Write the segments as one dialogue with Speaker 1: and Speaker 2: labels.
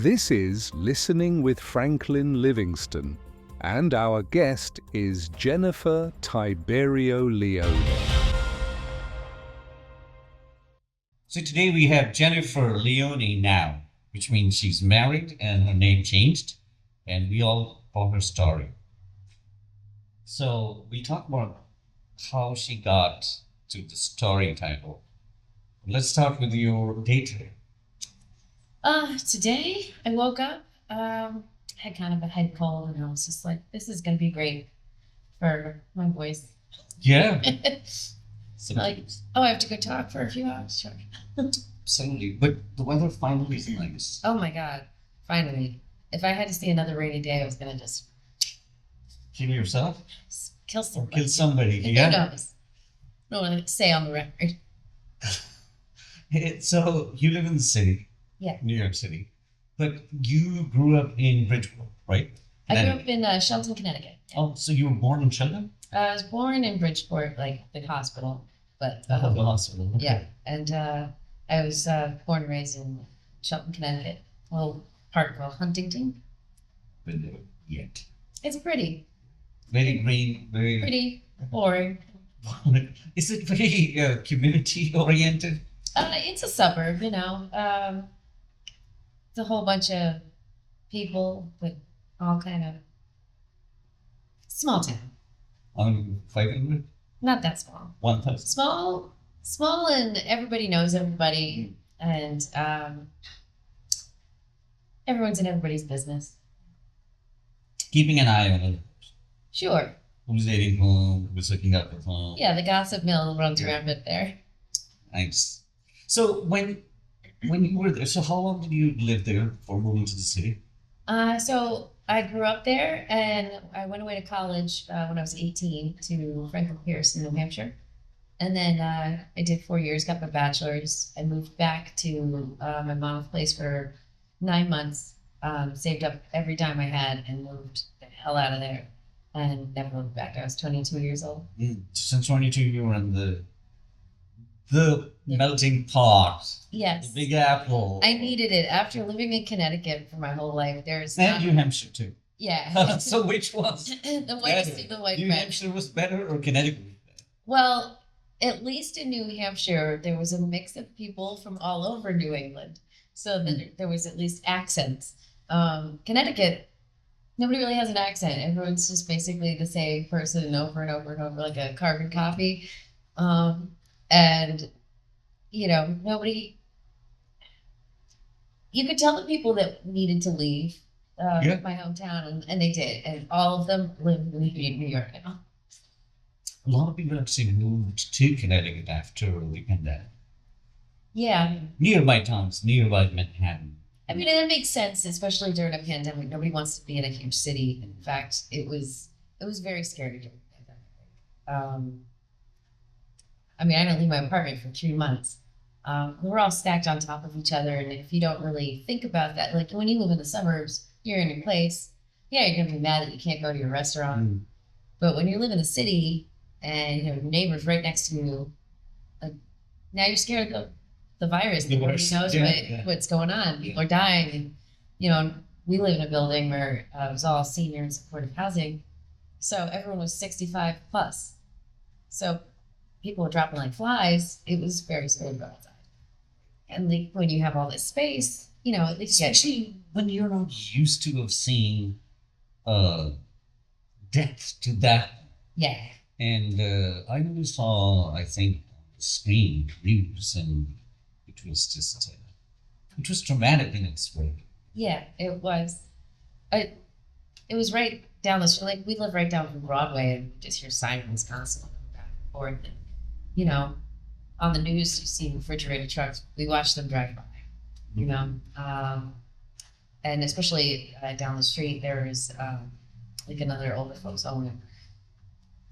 Speaker 1: This is Listening with Franklin Livingston, and our guest is Jennifer Tiberio Leone.
Speaker 2: So today we have Jennifer Leone now, which means she's married and her name changed, and we all call her Starry. So we talk about how she got to the Starry title. Let's start with your day today.
Speaker 3: Today I woke up, had kind of a head cold, and I was just like, this is going to be great for my voice.
Speaker 2: Yeah.
Speaker 3: Like, oh, I have to go talk for a few hours. Sure.
Speaker 2: Absolutely. But the weather finally is nice.
Speaker 3: Oh my God. Finally. If I had to see another rainy day, I was going to just
Speaker 2: Kill yourself?
Speaker 3: kill
Speaker 2: Or
Speaker 3: somebody.
Speaker 2: kill somebody.
Speaker 3: Who
Speaker 2: Yeah.
Speaker 3: knows? I don't want to say on the record.
Speaker 2: So you live in the city.
Speaker 3: Yeah.
Speaker 2: New York City. But you grew up in Bridgeport, right?
Speaker 3: I grew up in Shelton, Connecticut.
Speaker 2: Oh, so you were born in Shelton?
Speaker 3: I was born in Bridgeport, like the hospital, but
Speaker 2: The hospital. Okay.
Speaker 3: yeah, and I was born and raised in Shelton, Connecticut, a little park called Huntington.
Speaker 2: Been there yet.
Speaker 3: It's pretty,
Speaker 2: Very green, very.
Speaker 3: pretty boring.
Speaker 2: Is it very community oriented?
Speaker 3: It's a suburb, you know. It's a whole bunch of people, but all kind of small town.
Speaker 2: 500?
Speaker 3: Not that small.
Speaker 2: 1,000?
Speaker 3: Small, and everybody knows everybody, and everyone's in everybody's business.
Speaker 2: Keeping an eye on it.
Speaker 3: Sure.
Speaker 2: Who's dating whom? Who's hooking up with whom?
Speaker 3: Yeah, the gossip mill runs around it there.
Speaker 2: Nice. So when you were there, so how long did you live there before moving to the city?
Speaker 3: So I grew up there, and I went away to college when I was 18 to Franklin Pierce in New Hampshire. And then I did 4 years, got my bachelor's. I moved back to my mom's place for 9 months, saved up every dime I had, and moved the hell out of there and never looked back. I was 22 years old.
Speaker 2: Since 22, you were in the melting pot.
Speaker 3: Yes.
Speaker 2: The Big Apple.
Speaker 3: I needed it after living in Connecticut for my whole life. There's
Speaker 2: And New Hampshire too.
Speaker 3: yeah.
Speaker 2: So which was
Speaker 3: The white
Speaker 2: better?
Speaker 3: the white
Speaker 2: New
Speaker 3: bread.
Speaker 2: Hampshire was better or Connecticut was better?
Speaker 3: Well, at least in New Hampshire, there was a mix of people from all over New England. So there was at least accents. Connecticut, nobody really has an accent. Everyone's just basically the same person over and over and over, like a carbon copy. And, you know, nobody, you could tell the people that needed to leave my hometown, and they did. And all of them live in New York now.
Speaker 2: A lot of people actually moved to Connecticut after the pandemic.
Speaker 3: Yeah.
Speaker 2: Nearby towns, nearby Manhattan.
Speaker 3: I mean, that makes sense, especially during a pandemic. Nobody wants to be in a huge city. In fact, it was very scary during the pandemic. I mean, I didn't leave my apartment for 3 months. We were all stacked on top of each other, and if you don't really think about that, like when you live in the suburbs, you're in your place. Yeah, you're gonna be mad that you can't go to your restaurant. But when you live in the city and you know your neighbor's right next to you, like now you're scared of the virus. Nobody knows what's going on. People are dying, and you know we live in a building where it was all senior and supportive housing, so everyone was 65 plus. So people were dropping like flies. It was very scary to go outside. And like when you have all this space, you know, at least
Speaker 2: Especially when you're not used to have seeing depth to that.
Speaker 3: yeah.
Speaker 2: And I only saw, I think, on the screen news, and it was just, it was dramatic in its way.
Speaker 3: Yeah, it was. It was right down the street. Like we live right down from Broadway, and you just hear sirens constantly back and forth. And, you know, on the news you see refrigerated trucks. We watch them drive by. You know, and especially down the street there is like another older folks home.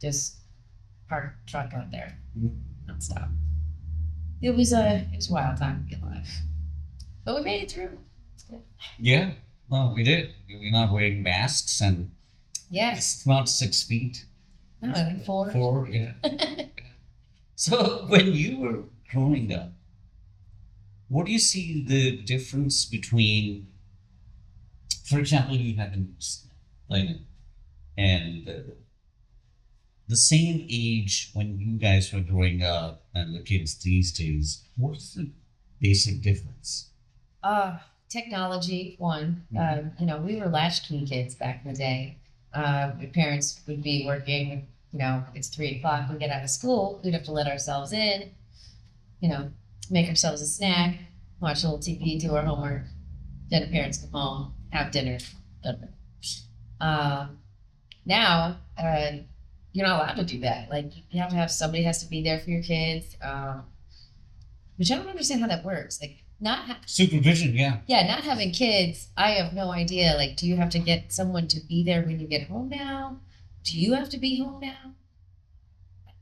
Speaker 3: Just parked truck out there, nonstop. It was a wild time to be alive, but we made it through.
Speaker 2: Yeah, well, we did. We're not wearing masks, and
Speaker 3: Yeah.
Speaker 2: it's not 6 feet.
Speaker 3: No, I think 4.
Speaker 2: 4, yeah. So when you were growing up, what do you see the difference between For example, you have a niece, like, and the same age when you guys were growing up and the kids these days, what's the basic difference?
Speaker 3: Technology, one.
Speaker 2: Mhm.
Speaker 3: We were latchkey kids back in the day. My parents would be working, it's 3 o'clock, we get out of school, we'd have to let ourselves in, you know, make ourselves a snack, watch a little TV, do our homework. Then the parents come home, have dinner, done. Now, you're not allowed to do that. Like, you have to have somebody has to be there for your kids. Which I don't understand how that works. Like,
Speaker 2: Supervision, yeah.
Speaker 3: yeah, not having kids, I have no idea. Like, do you have to get someone to be there when you get home now? Do you have to be home now?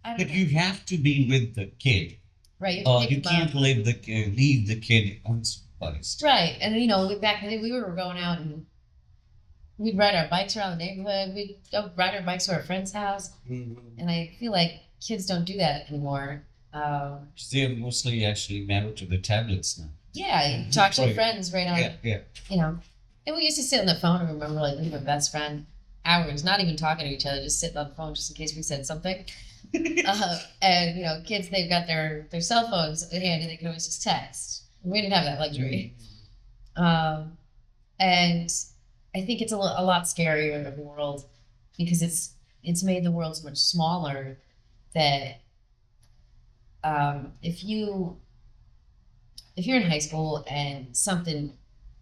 Speaker 3: I don't
Speaker 2: But
Speaker 3: know.
Speaker 2: you have to be with the kid.
Speaker 3: Right, you have to
Speaker 2: You
Speaker 3: pick them up.
Speaker 2: can't leave the kid unsupervised.
Speaker 3: Right, and back in the day, we were going out and we'd ride our bikes around the neighborhood. We'd go ride our bikes to our friend's house, and I feel like kids don't do that anymore.
Speaker 2: They're mostly actually married to the tablets now.
Speaker 3: Yeah, you talk to your
Speaker 2: Right.
Speaker 3: friends right on,
Speaker 2: Yeah.
Speaker 3: And we used to sit on the phone and remember, like, leave a best friend hours, not even talking to each other, just sitting on the phone just in case we said something. And kids, they've got their cell phones handy; they can always just text. We didn't have that luxury. And I think it's a lot scarier of the world because it's made the world so much smaller that if you're in high school and something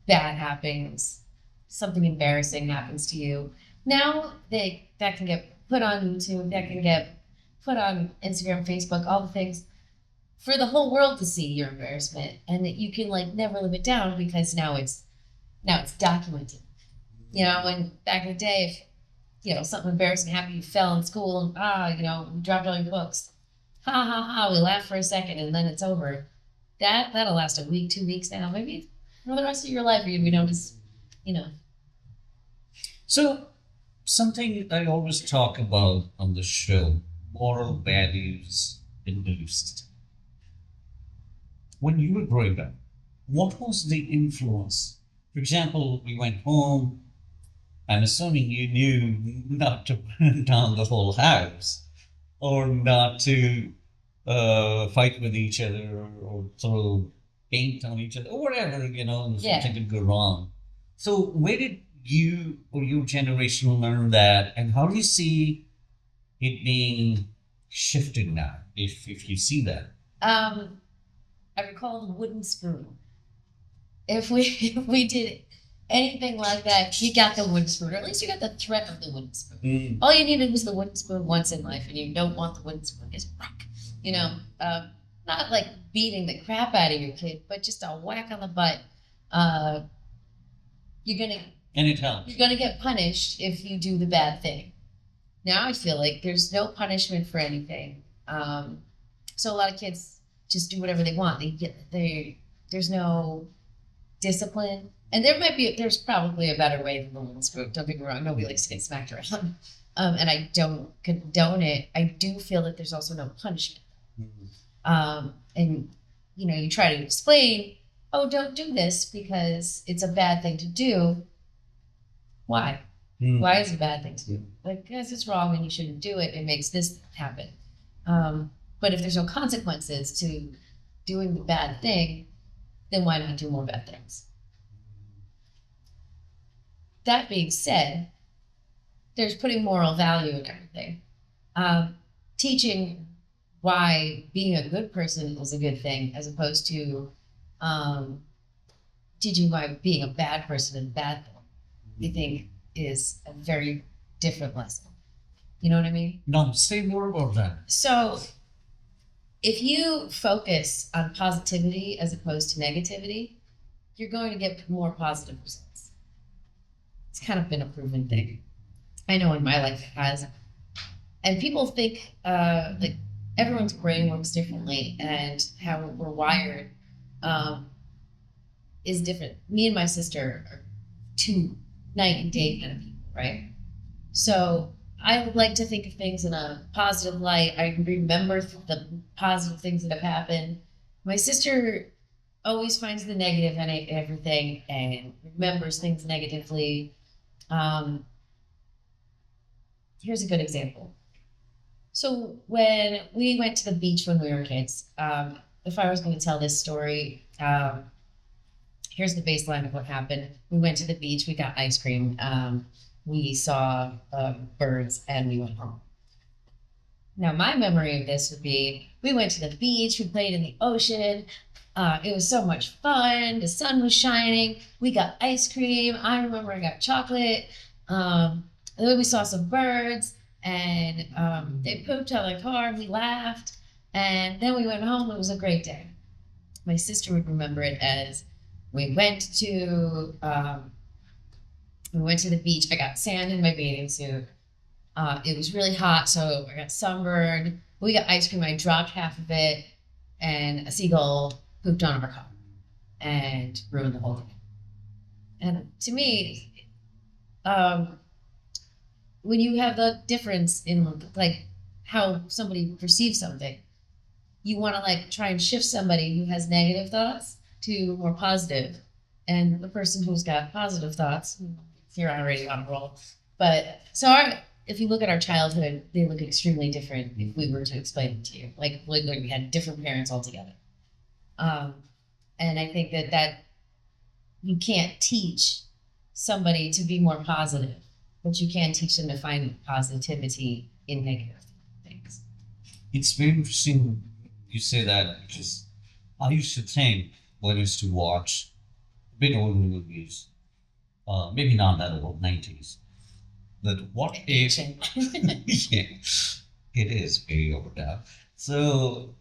Speaker 3: bad happens, something embarrassing happens to you, now that can get put on YouTube, that can get put on Instagram, Facebook, all the things for the whole world to see your embarrassment, and that you can like never live it down because now it's documented. When back in the day, if something embarrassing happened, you fell in school and you dropped all your books. Ha ha ha! We laugh for a second and then it's over. That'll last a week, 2 weeks now, maybe for the rest of your life. You'll be noticed, you know.
Speaker 2: So, something I always talk about on the show, moral values in boost. When you were growing up, what was the influence? For example, we went home. I'm assuming you knew not to burn down the whole house or not to fight with each other or throw paint on each other or whatever,
Speaker 3: Yeah.
Speaker 2: something could go wrong. So, where did you or your generation learn that, and how do you see it being shifted now, if you see that?
Speaker 3: I recall the wooden spoon. If we did anything like that, you got the wooden spoon, or at least you got the threat of the wooden spoon. All you needed was the wooden spoon once in life, and you don't want the wooden spoon. It's rock, not like beating the crap out of your kid, but just a whack on the butt. Uh, you're gonna
Speaker 2: And it helps.
Speaker 3: you're gonna get punished if you do the bad thing. Now I feel like there's no punishment for anything. So a lot of kids just do whatever they want. There's no discipline, and there's probably a better way than the wooden spoon. Don't get me wrong. Nobody likes to get smacked around, and I don't condone it. I do feel that there's also no punishment. And you try to explain, oh, don't do this because it's a bad thing to do. Why? Why is it a bad thing to do? Like, because it's wrong and you shouldn't do it. It makes this happen. But if there's no consequences to doing the bad thing, then why not do more bad things? That being said, there's putting moral value in everything. Teaching why being a good person is a good thing, as opposed to teaching why being a bad person is a bad thing, I think is a very different lesson. You know what I mean?
Speaker 2: No, say more about that.
Speaker 3: So if you focus on positivity as opposed to negativity, you're going to get more positive results. It's kind of been a proven thing. I know in my life it has. And people think like everyone's brain works differently and how we're wired is different. Me and my sister are two night and day kind of people, right? So I like to think of things in a positive light. I remember the positive things that have happened. My sister always finds the negative in everything and remembers things negatively. Um, Here's a good example. So when we went to the beach when we were kids, if I was going to tell this story, here's the baseline of what happened. We went to the beach, we got ice cream, we saw birds, and we went home. Now, my memory of this would be we went to the beach, we played in the ocean. It was so much fun. The sun was shining. We got ice cream. I remember I got chocolate. And then we saw some birds, and they pooped on the car. We laughed, and then we went home. It was a great day. My sister would remember it as we went to the beach. I got sand in my bathing suit. It was really hot, so I got sunburned. We got ice cream. I dropped half of it, and a seagull pooped on our car and ruined the whole day. And to me, when you have the difference in like how somebody perceives something, you want to like try and shift somebody who has negative thoughts to more positive, and the person who's got positive thoughts, you're already on a roll. But so if you look at our childhood, they look extremely different if we were to explain it to you. Like we had different parents altogether. And I think that you can't teach somebody to be more positive, but you can teach them to find positivity in negative things.
Speaker 2: It's very interesting you say that, because I used to think when I used to watch a bit older movies, maybe not that old, 90s, that what if, yeah, it is very old now. So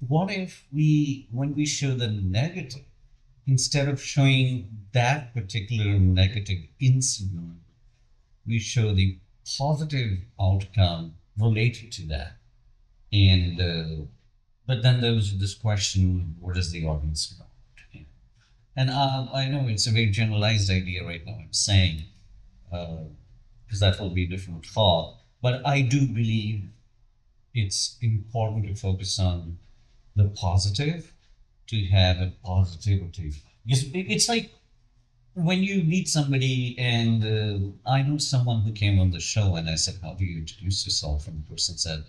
Speaker 2: what if when we show the negative, instead of showing that particular negative incident, we show the positive outcome related to that. And but then there was this question: what does the audience want? And I know it's a very generalized idea right now. I'm saying because that will be a different thought, but I do believe it's important to focus on the positive, to have a positivity. Because it's like when you meet somebody, and I know someone who came on the show, and I said, "How do you introduce yourself?" And the person said,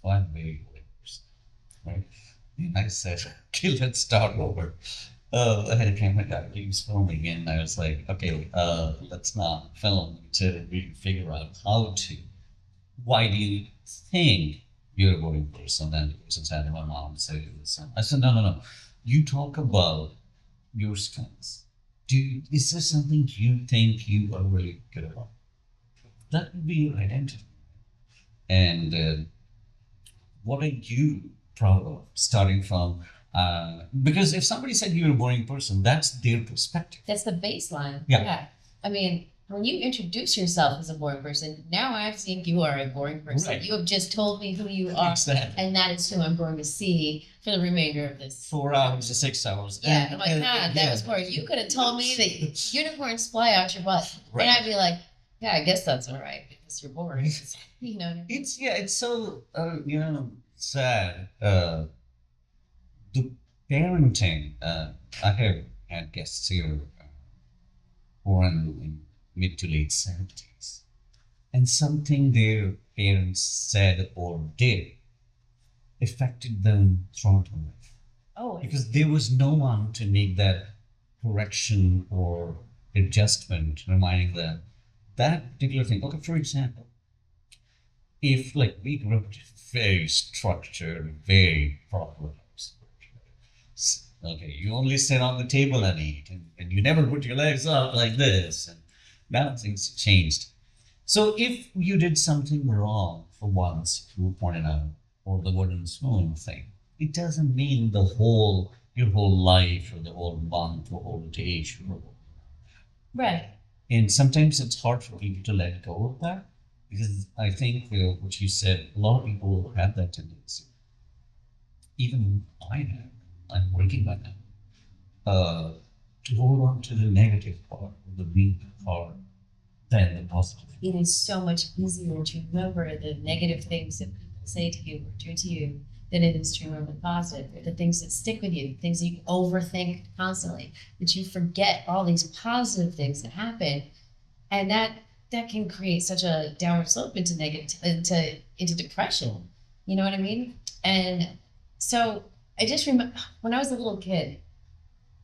Speaker 2: "Oh, I'm a very good person," right? And I said, "Okay, let's start over." I had a camera guy, he was filming, and I was like, "Okay, let's not film to really figure out how to. Why do you think you're a boring person?" And the person said, "My mom said this." I said, No. You talk about your strengths. Is there something you think you are really good at? That would be your identity. And what are you proud of, starting from? Because if somebody said you're a boring person, that's their perspective.
Speaker 3: That's the baseline.
Speaker 2: Yeah.
Speaker 3: I mean, when you introduce yourself as a boring person, now I think you are a boring person.
Speaker 2: Right.
Speaker 3: You have just told me who you are,
Speaker 2: Exactly.
Speaker 3: and that is who I'm going to see for the remainder of this.
Speaker 2: 4 hours to 6 hours.
Speaker 3: Yeah, I'm like, God, that was boring. You could have told me that unicorns fly out your butt,
Speaker 2: Right.
Speaker 3: and I'd be like, yeah, I guess that's all right because you're boring. You know what I mean?
Speaker 2: It's so sad. The parenting. I have had guests here who are in mid to late 70s, and something their parents said or did affected them throughout their life,
Speaker 3: Oh,
Speaker 2: because there was no one to make that correction or adjustment, reminding them that particular thing. Okay, for example, if like we grew up very structured, very proper house. Okay, you only sit on the table and eat, and you never put your legs up like this. And now things changed. So if you did something wrong for once, you pointed out, or the wooden spoon thing, it doesn't mean your whole life or the whole month or whole day should roll.
Speaker 3: right.
Speaker 2: And sometimes it's hard for people to let go of that, because I think what you said, a lot of people have that tendency. Even I have. I'm working on that. To hold on to the negative part, or the weak part, than the positive.
Speaker 3: It is so much easier to remember the negative things that people say to you or do to you than it is to remember the positive. They're the things that stick with you, things that you overthink constantly, that you forget all these positive things that happen, and that can create such a downward slope into negative, into depression. You know what I mean? And so I just remember when I was a little kid,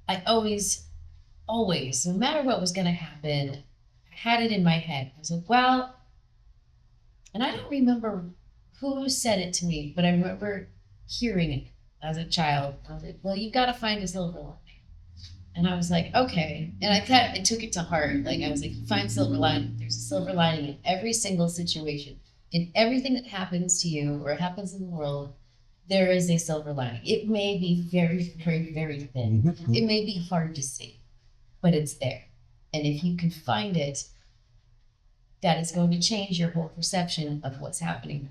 Speaker 3: I always, no matter what was going to happen, I had it in my head. I was like, well, and I don't remember who said it to me, but I remember hearing it as a child. I was like, well, you've got to find a silver lining. And I was like, okay. And I took it to heart. Like, I was like, find silver lining. There's a silver lining in every single situation. In everything that happens to you or happens in the world, there is a silver lining. It may be very, very, very thin.
Speaker 2: Mm-hmm.
Speaker 3: It may be hard to see, but it's there. And if you can find it, that is going to change your whole perception of what's happening.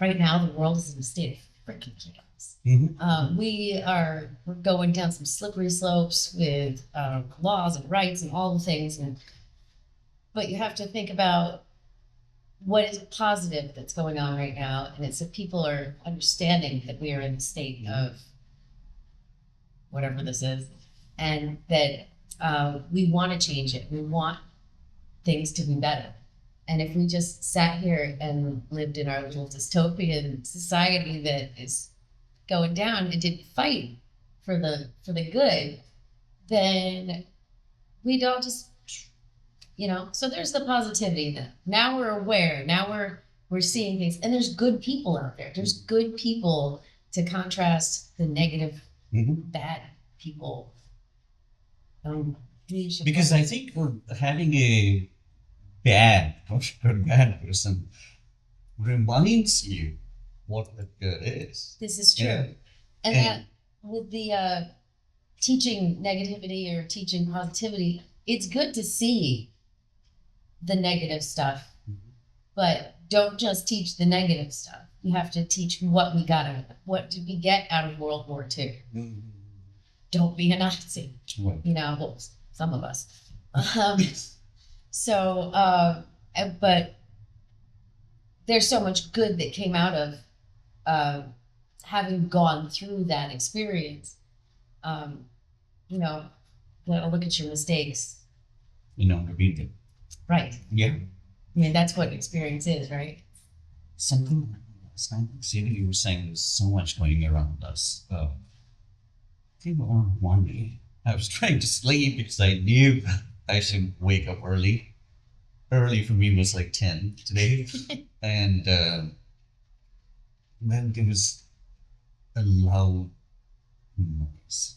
Speaker 3: Right now, the world is in a state of freaking chaos.
Speaker 2: Mm-hmm.
Speaker 3: We're going down some slippery slopes with laws and rights and all the things. But you have to think about what is positive that's going on right now. And it's that people are understanding that we are in a state of whatever this is, and that we want to change it. We want things to be better. And if we just sat here and lived in our little dystopian society that is going down and didn't fight for the good, then we'd all just, so there's the positivity that now we're aware, now we're seeing things, and there's good people out there. There's good people to contrast the negative, bad people.
Speaker 2: Because I think having a bad person reminds you what the good is.
Speaker 3: This is true.
Speaker 2: Yeah.
Speaker 3: And that with the teaching negativity or teaching positivity, it's good to see the negative stuff, but don't just teach the negative stuff. You have to teach what we got out of it. What did we get out of World War II? Don't be a Nazi. Well, some of us. But there's so much good that came out of having gone through that experience. Look at your mistakes.
Speaker 2: Repeat them.
Speaker 3: Right.
Speaker 2: Yeah.
Speaker 3: I mean, that's what experience is, right?
Speaker 2: Something you were saying there's so much going around us. I think on one day I was trying to sleep because I knew I should wake up early. Early for me was like 10 today. And then there was a loud noise.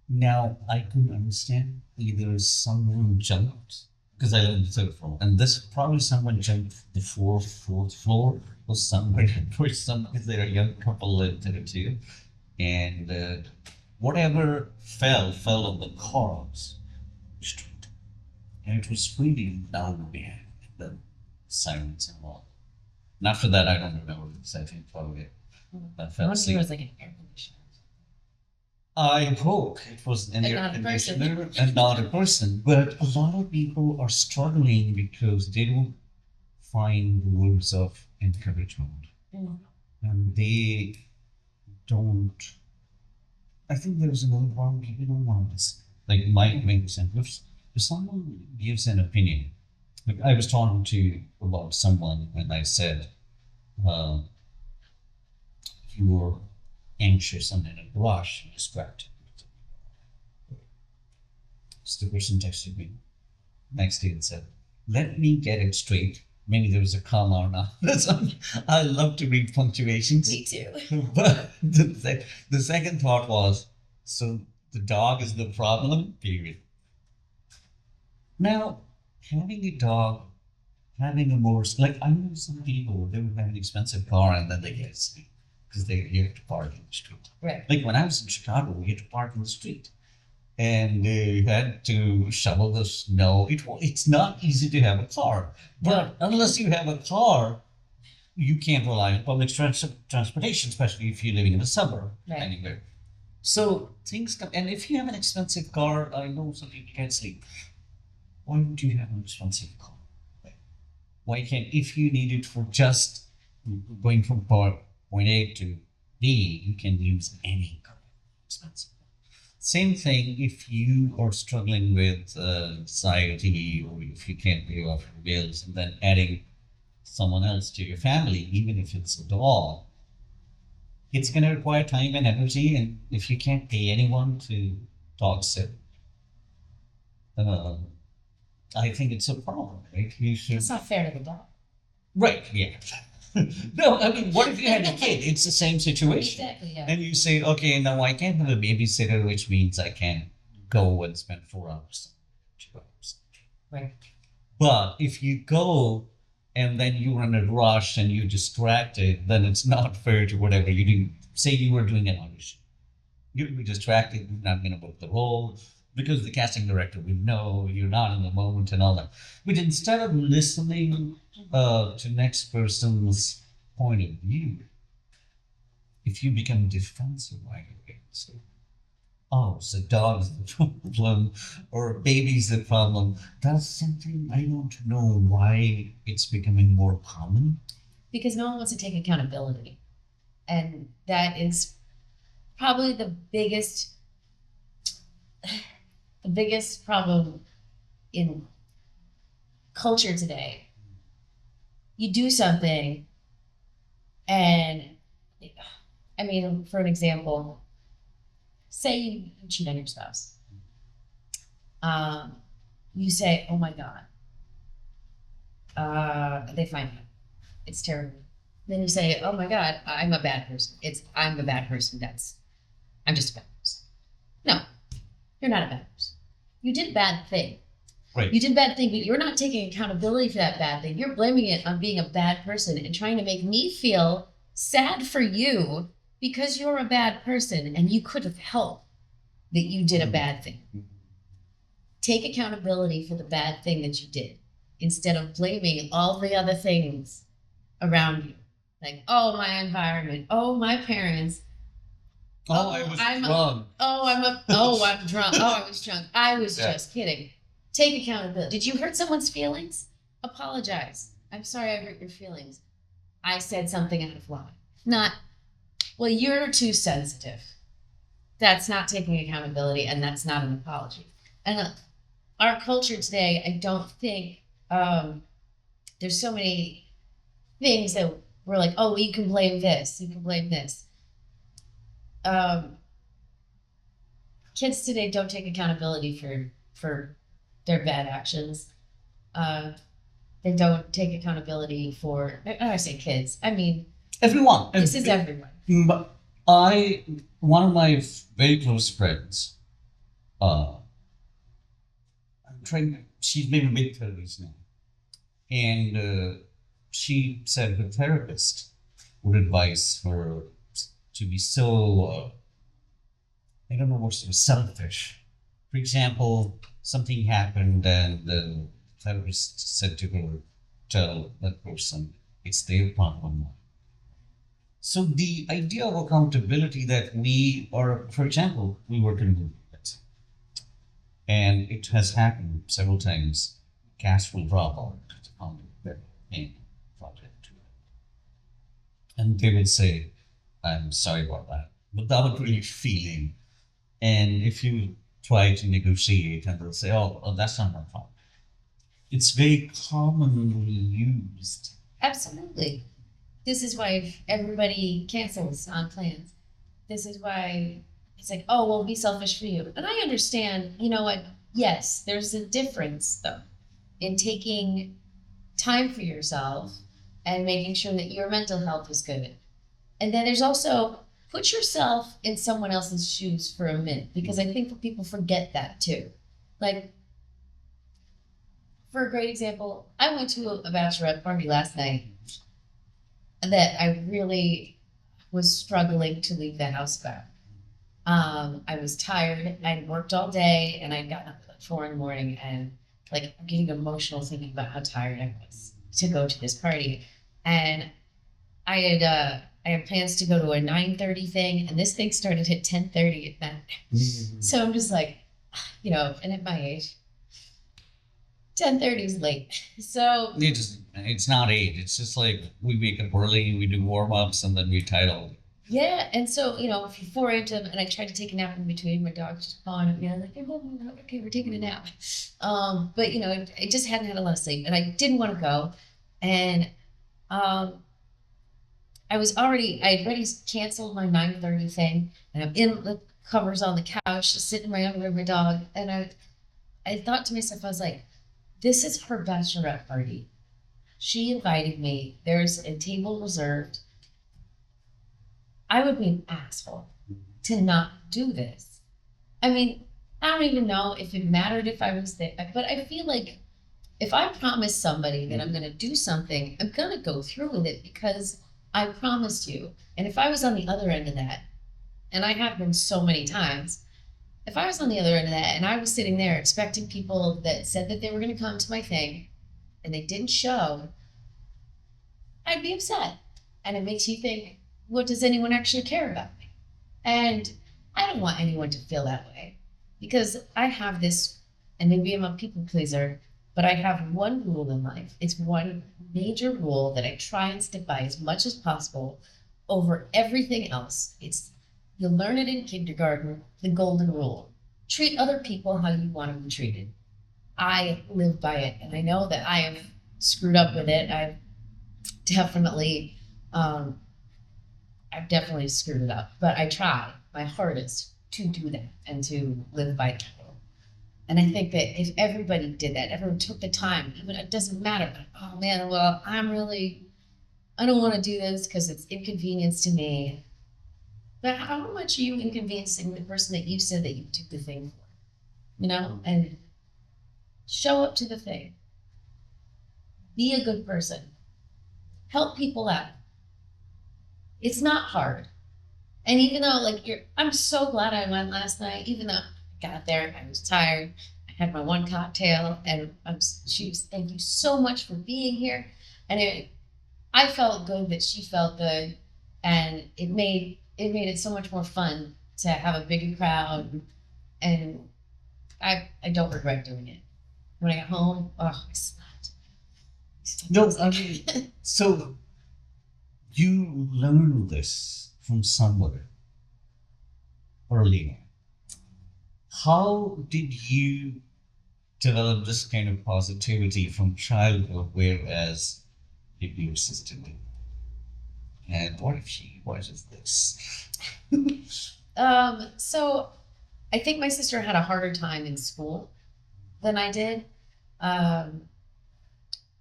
Speaker 2: Now I couldn't understand either someone jumped, because I live on the third floor, and this probably someone jumped the fourth floor, or somewhere because they're a young couple lived there too, and whatever fell on the cars, and it was really loud behind the silence and all. And after that, I don't remember because I think probably I fell asleep.
Speaker 3: It was like an air conditioner.
Speaker 2: I hope it was an air conditioner and not a person. But a lot of people are struggling because they don't find words of encouragement. And they don't. I think there's another one people don't want this. Like might make sense. If someone gives an opinion, like I was talking to about someone and I said, you were anxious and in a rush and distracted. So the person texted me next day and said, let me get it straight. Maybe there was a comma or not. I love to read punctuations.
Speaker 3: Me too.
Speaker 2: But the second thought was, so the dog is the problem, period. Now, having a dog, having a motorcycle, like I know some people, they would have an expensive car and then they get sleep because you have to park in the street.
Speaker 3: Right.
Speaker 2: Like when I was in Chicago, we had to park in the street and you had to shovel the snow. It's not easy to have a car, but unless you have a car, you can't rely on public transportation, especially if you're living in a suburb anywhere. So things come, and if you have an expensive car, I know some people can't sleep. Why would you have an expensive car? Why can't, if you need it for just going from point point A to B, you can use any car. Expensive. Same thing if you are struggling with anxiety, or if you can't pay off your bills, and then adding someone else to your family, even if it's a dog, it's going to require time and energy. And if you can't pay anyone to dog sit, I think it's a problem, right? You should.
Speaker 3: It's not fair to the dog.
Speaker 2: Right, yeah. No, I mean, what if you had a kid? It's the same situation.
Speaker 3: Exactly, yeah.
Speaker 2: And you say, okay, now I can't have a babysitter, which means I can't go and spend 4 hours, 2 hours.
Speaker 3: Right.
Speaker 2: But if you go and then you're in a rush and you're distracted, then it's not fair to whatever you do. Say you were doing an audition. You'd be distracted, you're not going to book the role, because the casting director would know you're not in the moment and all that. But instead of listening to next person's point of view, if you become defensive right away, so, oh, so dog's the problem or baby's the problem, that's something I don't know why it's becoming more common.
Speaker 3: Because no one wants to take accountability. And that is probably the biggest problem in culture today. You do something, and I mean, for an example, say you cheat on your spouse. You say, "Oh my God," they find out. It's terrible. Then you say, "Oh my God, I'm a bad person. I'm a bad person. I'm just a bad person." No, you're not a bad person. You did a bad thing.
Speaker 2: Right.
Speaker 3: You did a bad thing, but you're not taking accountability for that bad thing. You're blaming it on being a bad person and trying to make me feel sad for you because you're a bad person and you could have helped that you did a bad thing. Take accountability for the bad thing that you did instead of blaming all the other things around you. Like, oh, my environment. Oh, my parents.
Speaker 2: Oh, I was drunk.
Speaker 3: I'm drunk. Oh, I was drunk. I was just kidding. Take accountability. Did you hurt someone's feelings? Apologize. I'm sorry I hurt your feelings. I said something out of line. Not, well, you're too sensitive. That's not taking accountability, and that's not an apology. And our culture today, I don't think there's so many things that we're like, oh, well, you can blame this. You can blame this. Kids today don't take accountability for their bad actions. They don't take accountability for, I say kids, I mean,
Speaker 2: everyone.
Speaker 3: This is everyone.
Speaker 2: But one of my very close friends, she's maybe mid-30s now. And she said her therapist would advise her to be so, I don't know what's the word, selfish. For example, something happened and the therapist said to her, tell that person it's their problem. So the idea of accountability that we are, for example, we work in movie, and it has happened several times. Cast will drop out on the project, and they will say, "I'm sorry about that," without really feeling. And if you try to negotiate, and they'll say, "Oh, that's not my fault." It's very commonly used.
Speaker 3: Absolutely. This is why everybody cancels on plans. This is why it's like, oh, well, be selfish for you. And I understand, you know what? Yes, there's a difference, though, in taking time for yourself and making sure that your mental health is good. And then there's also put yourself in someone else's shoes for a minute, because I think that people forget that too. Like, for a great example, I went to a bachelorette party last night that I really was struggling to leave the house about. I was tired. I'd worked all day, and I'd gotten up at like 4 a.m. and like getting emotional thinking about how tired I was to go to this party. And I had plans to go to a 9:30 thing, and this thing started at 10:30 at night. So I'm just like, you know, and at my age, 10:30 is late. So
Speaker 2: It's not 8. It's just like we wake up early, we do warm ups, and then we title.
Speaker 3: yeah, and so if you 4 a.m. and I tried to take a nap in between, my dog's just pawing at me. I'm like, hey, Mom, okay, we're taking a nap. But I just hadn't had a lot of sleep, and I didn't want to go, and um, I had already canceled my 9:30 thing, and I'm in the covers on the couch, just sitting in my underwear with my dog, and I thought to myself, I was like, this is her bachelorette party. She invited me. There's a table reserved. I would be an asshole to not do this. I mean, I don't even know if it mattered if I was there, but I feel like if I promise somebody that I'm going to do something, I'm going to go through with it because I promised you. And if I was on the other end of that, and I have been so many times, if I was on the other end of that and I was sitting there expecting people that said that they were going to come to my thing and they didn't show, I'd be upset. And it makes you think, what does anyone actually care about me? And I don't want anyone to feel that way because I have this, and maybe I'm a people pleaser, but I have one rule in life. It's one major rule that I try and stick by as much as possible over everything else. It's you learn it in kindergarten, the golden rule. Treat other people how you want to be treated. I live by it, and I know that I have screwed up with it. Definitely, um, I've definitely screwed it up, but I try my hardest to do that and to live by that. And I think that if everybody did that, everyone took the time, even it doesn't matter. But, oh man, well, I don't want to do this because it's inconvenience to me. But how much are you inconveniencing the person that you said that you took the thing for? And show up to the thing. Be a good person. Help people out. It's not hard. And even though, I'm so glad I went last night, even though I got there, I was tired. I had my one cocktail, and she was, thank you so much for being here. And I felt good that she felt good, and it made it so much more fun to have a bigger crowd. And I don't regret doing it. When I got home, I slept.
Speaker 2: No, I mean, so you learned this from somewhere early on. How did you develop this kind of positivity from childhood, whereas if your sister did? And what if she watches this?
Speaker 3: So I think my sister had a harder time in school than I did.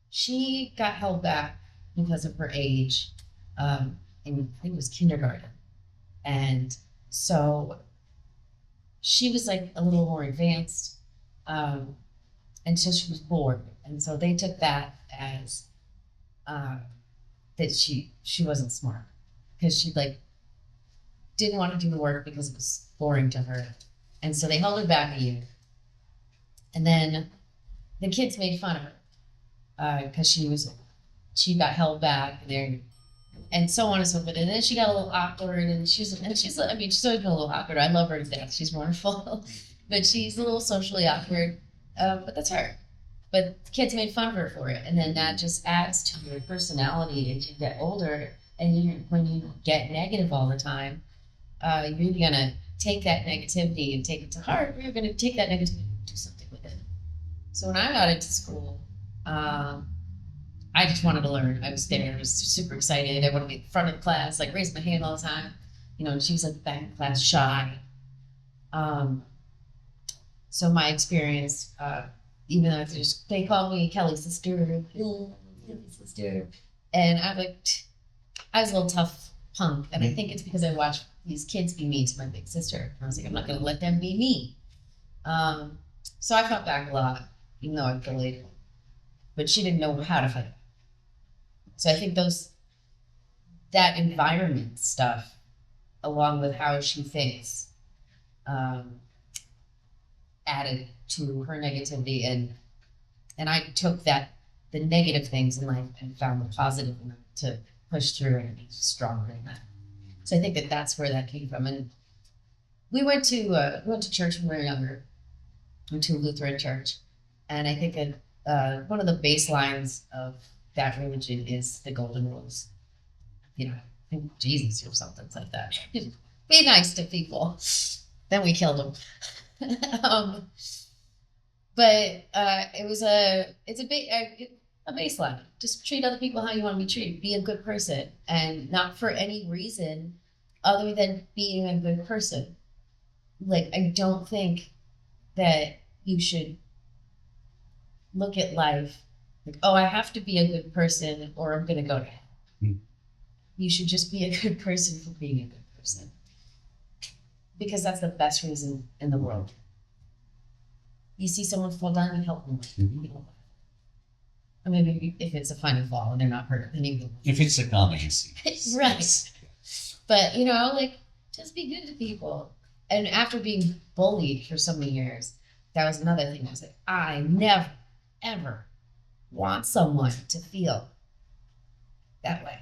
Speaker 3: She got held back because of her age, in I think it was kindergarten. And so she was like a little more advanced, until she was bored. And so they took that as that she wasn't smart because she didn't want to do the work because it was boring to her. And so they held her back a year. And then the kids made fun of her because she got held back and so on and so forth. And then she got a little awkward, and she's she's always been a little awkward. I love her to death. She's wonderful, but she's a little socially awkward. But that's her. But the kids made fun of her for it, and then that just adds to your personality as you get older. And when you get negative all the time, you're either gonna take that negativity and take it to heart, or you're gonna take that negativity and do something with it. So when I got into school, I just wanted to learn. I was there, I was super excited. I wanted to be in front of the class, raise my hand all the time. And she was back in class shy. So my experience, even though they called me Kelly's sister, Kelly's sister, and I was a little tough punk, and I think it's because I watched these kids be mean to my big sister. And I was like, I'm not going to let them be me. So I fought back a lot, even though I bullied, but she didn't know how to fight. So I think that environment stuff, along with how she thinks, added to her negativity, and I took the negative things in life and found the positive in them to push through and be stronger in that. So I think that's where that came from. And we went to church when we were younger. Went to a Lutheran church, and I think one of the baselines of that religion is the golden rules. You know, I think Jesus or something like that. Be nice to people. Then we killed them. But it's a baseline. Just treat other people how you want to be treated. Be a good person, and not for any reason other than being a good person. Like, I don't think that you should look at life like, oh, I have to be a good person or I'm going to go to hell.
Speaker 2: Mm.
Speaker 3: You should just be a good person for being a good person. Because that's the best reason in the world. You see someone fall down, you help them.
Speaker 2: Mhm.
Speaker 3: You know, or maybe if it's a funny fall and they're not hurt, then you
Speaker 2: If it's a comedy scene.
Speaker 3: right. But, you know, like, just be good to people. And after being bullied for so many years, that was another thing. I was like, I never, ever want someone to feel that way.